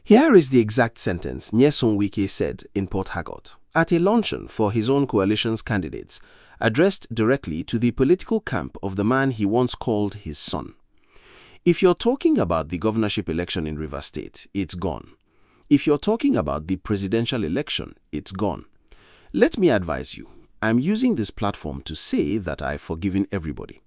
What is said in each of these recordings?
Here is the exact sentence Nyesom Wike said in Port Harcourt at a luncheon for his own coalition's candidates, addressed directly to the political camp of the man he once called his son. If you're talking about the governorship election in Rivers State, it's gone. If you're talking about the presidential election, it's gone. Let me advise you, I'm using this platform to say that I've forgiven everybody.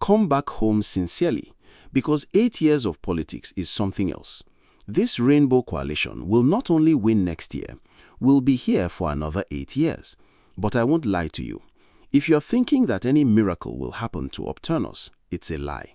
Come back home sincerely, because 8 years of politics is something else. This rainbow coalition will not only win next year, we'll be here for another 8 years. But I won't lie to you. If you're thinking that any miracle will happen to upturn us, it's a lie.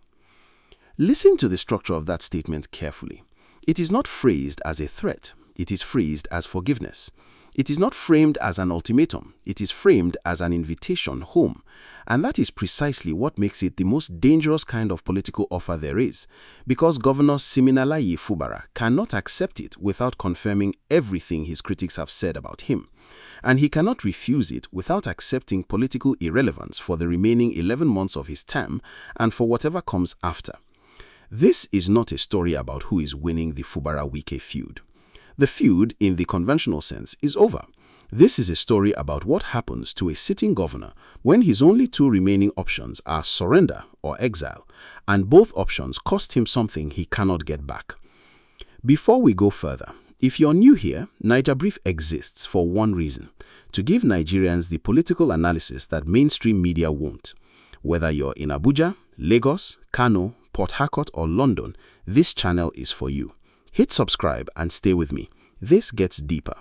Listen to the structure of that statement carefully. It is not phrased as a threat. It is phrased as forgiveness. It is not framed as an ultimatum. It is framed as an invitation home. And that is precisely what makes it the most dangerous kind of political offer there is, because Governor Fubara cannot accept it without confirming everything his critics have said about him. And he cannot refuse it without accepting political irrelevance for the remaining 11 months of his term and for whatever comes after. This is not a story about who is winning the Fubara-Wike feud. The feud, in the conventional sense, is over. This is a story about what happens to a sitting governor when his only two remaining options are surrender or exile, and both options cost him something he cannot get back. Before we go further, if you're new here, Niger Brief exists for one reason: to give Nigerians the political analysis that mainstream media won't. Whether you're in Abuja, Lagos, Kano, Port Harcourt or London, this channel is for you. Hit subscribe and stay with me. This gets deeper.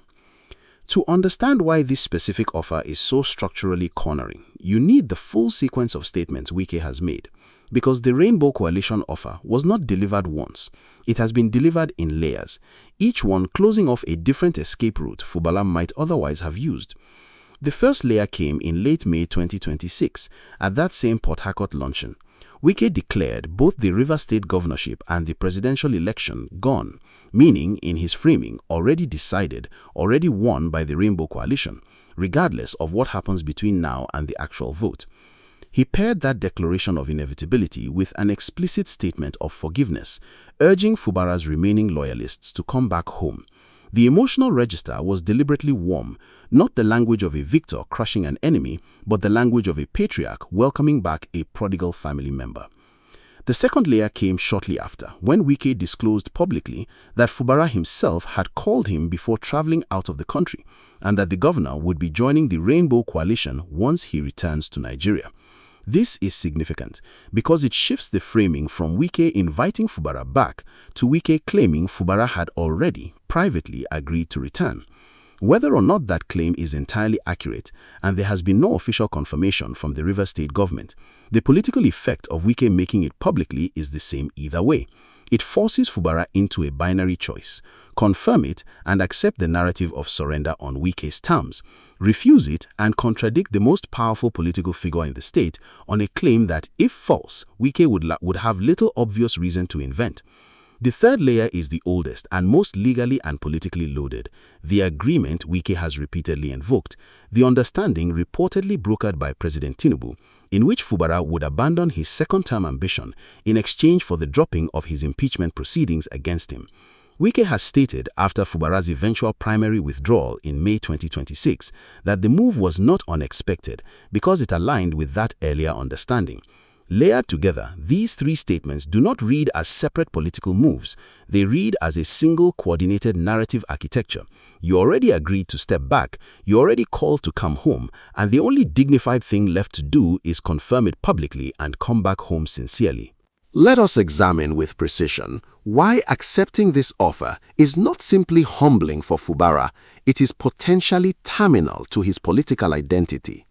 To understand why this specific offer is so structurally cornering, you need the full sequence of statements Wike has made. Because the Rainbow Coalition offer was not delivered once. It has been delivered in layers, each one closing off a different escape route Fubara might otherwise have used. The first layer came in late May 2026 at that same Port Harcourt luncheon. Wike declared both the Rivers State governorship and the presidential election gone, meaning, in his framing, already decided, already won by the Rainbow Coalition, regardless of what happens between now and the actual vote. He paired that declaration of inevitability with an explicit statement of forgiveness, urging Fubara's remaining loyalists to come back home. The emotional register was deliberately warm, not the language of a victor crushing an enemy, but the language of a patriarch welcoming back a prodigal family member. The second layer came shortly after, when Wike disclosed publicly that Fubara himself had called him before traveling out of the country, and that the governor would be joining the Rainbow Coalition once he returns to Nigeria. This is significant because it shifts the framing from Wike inviting Fubara back to Wike claiming Fubara had already, privately agreed to return. Whether or not that claim is entirely accurate, and there has been no official confirmation from the Rivers State government, the political effect of Wike making it publicly is the same either way. It forces Fubara into a binary choice: confirm it and accept the narrative of surrender on Wike's terms, refuse it and contradict the most powerful political figure in the state on a claim that, if false, Wike would have little obvious reason to invent. The third layer is the oldest and most legally and politically loaded: the agreement Wike has repeatedly invoked, the understanding reportedly brokered by President Tinubu, in which Fubara would abandon his second-term ambition in exchange for the dropping of his impeachment proceedings against him. Wike has stated after Fubara's eventual primary withdrawal in May 2026 that the move was not unexpected because it aligned with that earlier understanding. Layered together, these three statements do not read as separate political moves. They read as a single coordinated narrative architecture. You already agreed to step back, you already called to come home, and the only dignified thing left to do is confirm it publicly and come back home sincerely. Let us examine with precision why accepting this offer is not simply humbling for Fubara, it is potentially terminal to his political identity.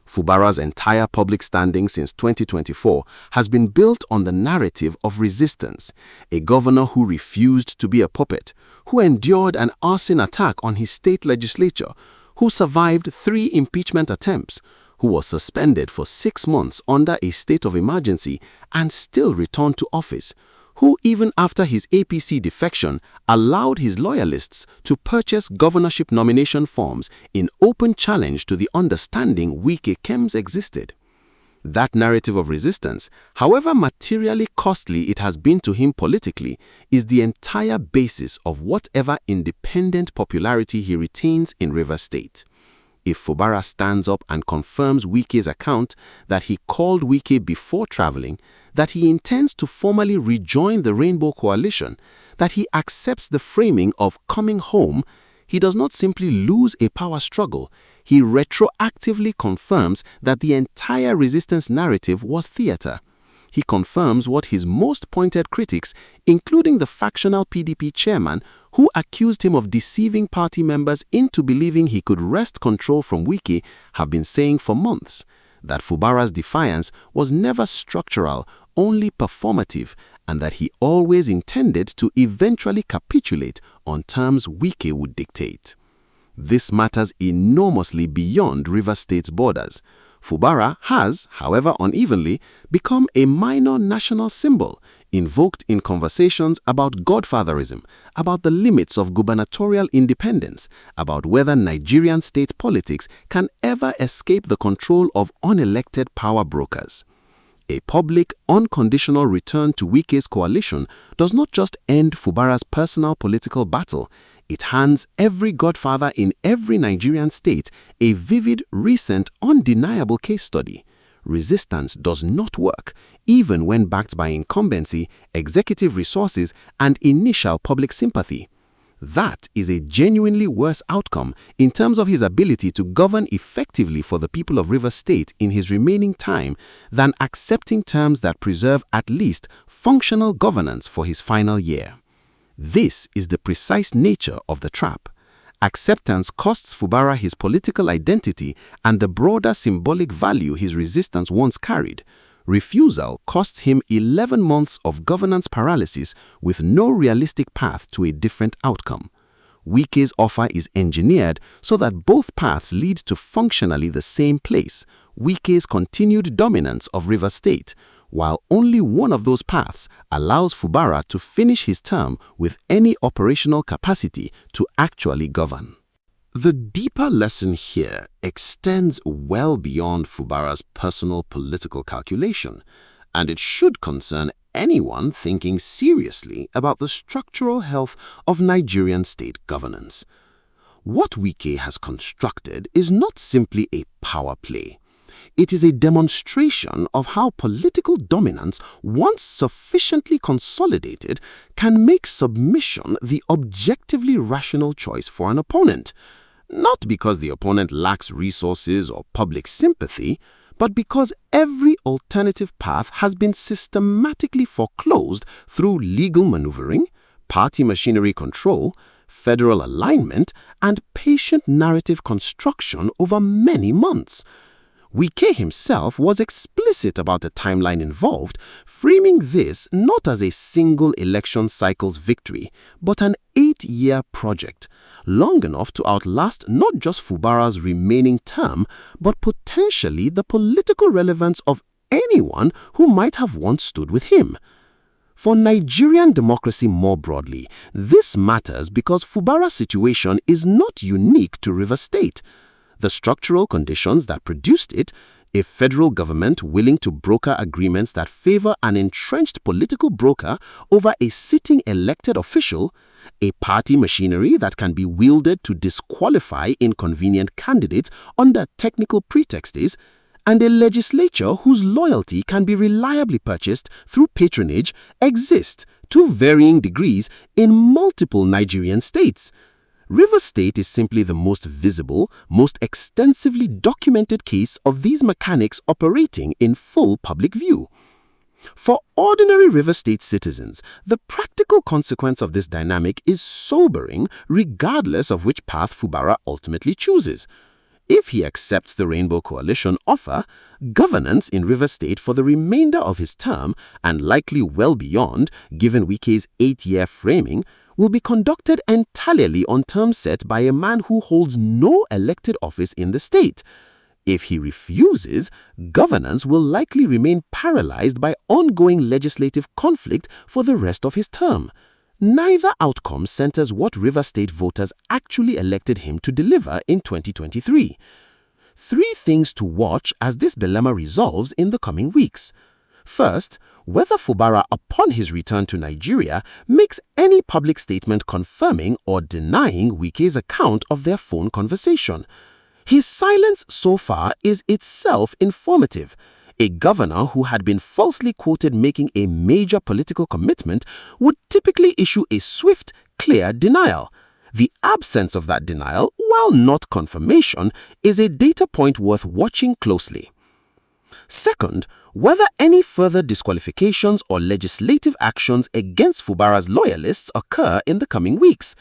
Fubara's entire public standing since 2024 has been built on the narrative of resistance: a governor who refused to be a puppet, who endured an arson attack on his state legislature, who survived 3 impeachment attempts, who was suspended for 6 months under a state of emergency and still returned to office, who even after his APC defection allowed his loyalists to purchase governorship nomination forms in open challenge to the understanding Wike claims existed. That narrative of resistance, however materially costly it has been to him politically, is the entire basis of whatever independent popularity he retains in Rivers State. If Fubara stands up and confirms Wike's account that he called Wike before traveling, that he intends to formally rejoin the Rainbow Coalition, that he accepts the framing of coming home, he does not simply lose a power struggle, he retroactively confirms that the entire resistance narrative was theater. He confirms what his most pointed critics, including the factional PDP chairman, who accused him of deceiving party members into believing he could wrest control from Wike, have been saying for months, that Fubara's defiance was never structural, only performative, and that he always intended to eventually capitulate on terms Wike would dictate. This matters enormously beyond Rivers State's borders. Fubara has, however unevenly, become a minor national symbol, invoked in conversations about godfatherism, about the limits of gubernatorial independence, about whether Nigerian state politics can ever escape the control of unelected power brokers. A public, unconditional return to Wike's coalition does not just end Fubara's personal political battle, it hands every godfather in every Nigerian state a vivid, recent, undeniable case study. Resistance does not work, even when backed by incumbency, executive resources, and initial public sympathy. That is a genuinely worse outcome in terms of his ability to govern effectively for the people of Rivers State in his remaining time than accepting terms that preserve at least functional governance for his final year. This is the precise nature of the trap. Acceptance costs Fubara his political identity and the broader symbolic value his resistance once carried. Refusal costs him 11 months of governance paralysis with no realistic path to a different outcome. Wike's offer is engineered so that both paths lead to functionally the same place, Wike's continued dominance of Rivers State, while only one of those paths allows Fubara to finish his term with any operational capacity to actually govern. The deeper lesson here extends well beyond Fubara's personal political calculation, and it should concern anyone thinking seriously about the structural health of Nigerian state governance. What Wike has constructed is not simply a power play. It is a demonstration of how political dominance, once sufficiently consolidated, can make submission the objectively rational choice for an opponent. Not because the opponent lacks resources or public sympathy, but because every alternative path has been systematically foreclosed through legal maneuvering, party machinery control, federal alignment, and patient narrative construction over many months. Wike himself was explicit about the timeline involved, framing this not as a single election cycle's victory, but an 8-year project, long enough to outlast not just Fubara's remaining term, but potentially the political relevance of anyone who might have once stood with him. For Nigerian democracy more broadly, this matters because Fubara's situation is not unique to Rivers State. The structural conditions that produced it, a federal government willing to broker agreements that favor an entrenched political broker over a sitting elected official, a party machinery that can be wielded to disqualify inconvenient candidates under technical pretexts, and a legislature whose loyalty can be reliably purchased through patronage, exist to varying degrees in multiple Nigerian states. Rivers State is simply the most visible, most extensively documented case of these mechanics operating in full public view. For ordinary Rivers State citizens, the practical consequence of this dynamic is sobering regardless of which path Fubara ultimately chooses. If he accepts the Rainbow Coalition offer, governance in Rivers State for the remainder of his term, and likely well beyond, given Wike's 8-year framing, will be conducted entirely on terms set by a man who holds no elected office in the state. If he refuses, governance will likely remain paralyzed by ongoing legislative conflict for the rest of his term. Neither outcome centers what Rivers State voters actually elected him to deliver in 2023. 3 things to watch as this dilemma resolves in the coming weeks. First, whether Fubara, upon his return to Nigeria, makes any public statement confirming or denying Wike's account of their phone conversation. His silence so far is itself informative. A governor who had been falsely quoted making a major political commitment would typically issue a swift, clear denial. The absence of that denial, while not confirmation, is a data point worth watching closely. Second, whether any further disqualifications or legislative actions against Fubara's loyalists occur in the coming weeks.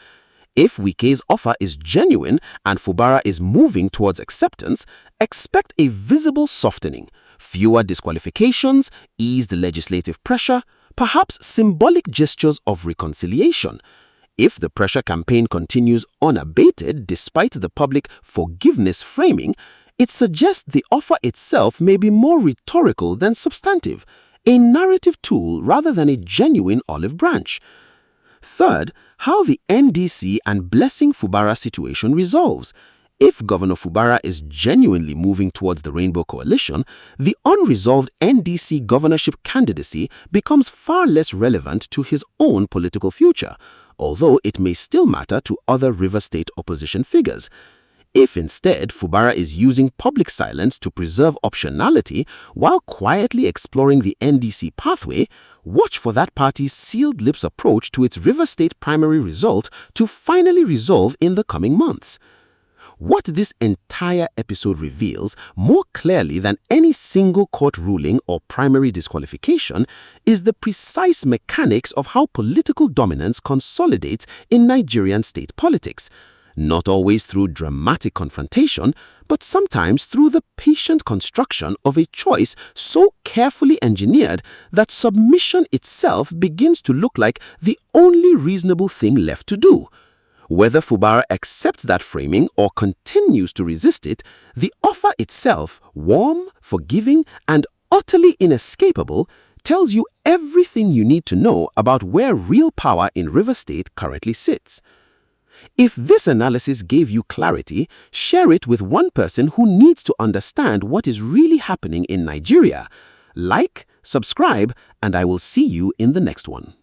If Wike's offer is genuine and Fubara is moving towards acceptance, expect a visible softening, fewer disqualifications, eased legislative pressure, perhaps symbolic gestures of reconciliation. If the pressure campaign continues unabated despite the public forgiveness framing, it suggests the offer itself may be more rhetorical than substantive, a narrative tool rather than a genuine olive branch. Third, how the NDC and Blessing Fubara situation resolves. If Governor Fubara is genuinely moving towards the Rainbow Coalition, the unresolved NDC governorship candidacy becomes far less relevant to his own political future, although it may still matter to other River State opposition figures. If instead Fubara is using public silence to preserve optionality while quietly exploring the NDC pathway, watch for that party's sealed lips approach to its River State primary result to finally resolve in the coming months. What this entire episode reveals more clearly than any single court ruling or primary disqualification is the precise mechanics of how political dominance consolidates in Nigerian state politics. Not always through dramatic confrontation, but sometimes through the patient construction of a choice so carefully engineered that submission itself begins to look like the only reasonable thing left to do. Whether Fubara accepts that framing or continues to resist it, the offer itself, warm, forgiving, and utterly inescapable, tells you everything you need to know about where real power in River State currently sits. If this analysis gave you clarity, share it with one person who needs to understand what is really happening in Nigeria. Like, subscribe, and I will see you in the next one.